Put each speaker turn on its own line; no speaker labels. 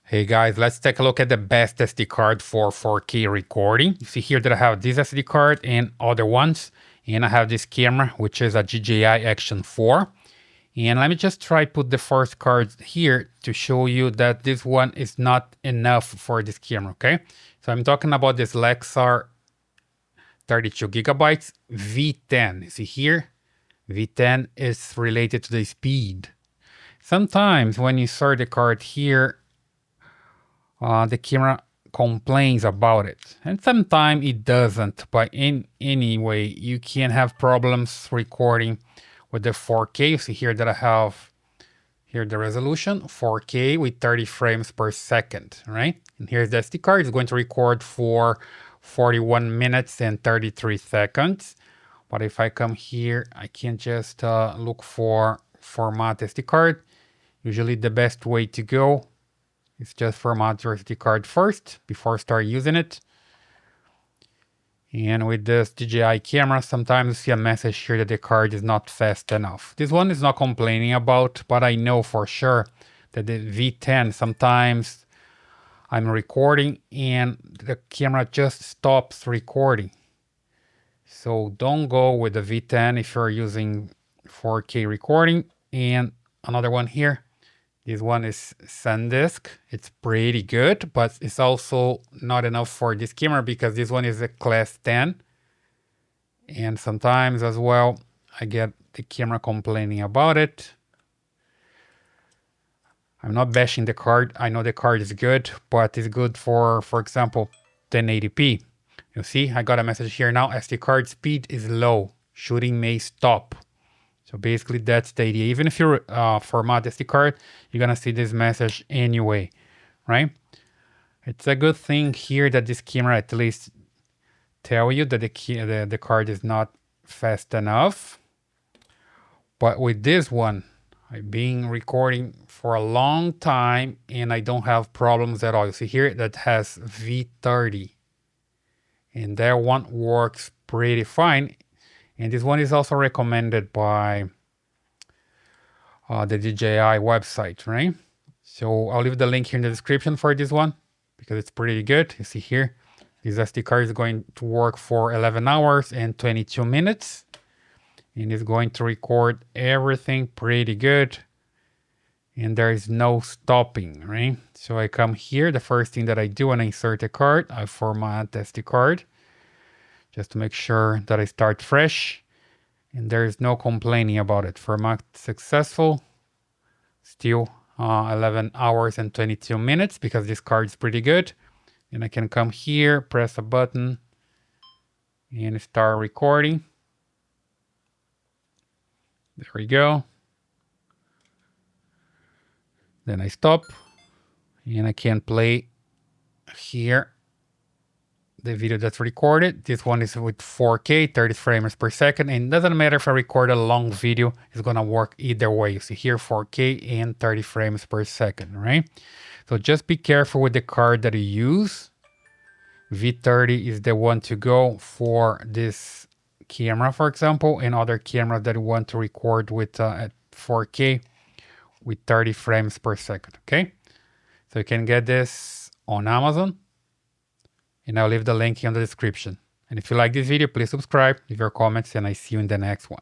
Hey guys, let's take a look at the best SD card for 4K recording. You see here that I have this SD card and other ones. And I have this camera, which is a DJI Action 4. And let me just try put the first card here to show you that this one is not enough for this camera, okay? So I'm talking about this Lexar 32 gigabytes V10. You see here, V10 is related to the speed. Sometimes when you insert the card here, the camera complains about it, and sometimes it doesn't, but in any way you can have problems recording with the 4K. You see here that I have here the resolution 4K with 30 frames per second, right? And here's the SD card. It's going to record for 41 minutes and 33 seconds. But if I come here, I can just look for format SD card. Usually the best way to go is just format your SD card first before start using it. And with this DJI camera, sometimes you see a message here that the card is not fast enough. This one is not complaining about, but I know for sure that the V10, sometimes I'm recording and the camera just stops recording. So don't go with the V10 if you're using 4K recording. And another one here. This one is SanDisk. It's pretty good, but it's also not enough for this camera because this one is a class 10. And sometimes as well, I get the camera complaining about it. I'm not bashing the card. I know the card is good, but it's good for example, 1080p. You see, I got a message here now. SD card speed is low. Shooting may stop. So basically that's the idea. Even if you format SD card, you're gonna see this message anyway, right? It's a good thing here that this camera at least tell you that the card is not fast enough. But with this one, I've been recording for a long time and I don't have problems at all. You see here that has V30. And that one works pretty fine. And this one is also recommended by the DJI website, right? So I'll leave the link here in the description for this one because it's pretty good. You see here, this SD card is going to work for 11 hours and 22 minutes. And it's going to record everything pretty good. And there is no stopping, right? So I come here. The first thing that I do when I insert a card, I format the SD card, just to make sure that I start fresh and there is no complaining about it. Format successful, still 11 hours and 22 minutes because this card is pretty good. And I can come here, press a button and start recording. There we go. Then I stop and I can play here the video that's recorded. This one is with 4K, 30 frames per second, and it doesn't matter if I record a long video, it's gonna work either way. You see here 4K and 30 frames per second, right? So just be careful with the card that you use. V30 is the one to go for this camera, for example, and other cameras that you want to record with at 4K with 30 frames per second, okay? So you can get this on Amazon. And I'll leave the link in the description. And if you like this video, please subscribe, leave your comments, and I see you in the next one.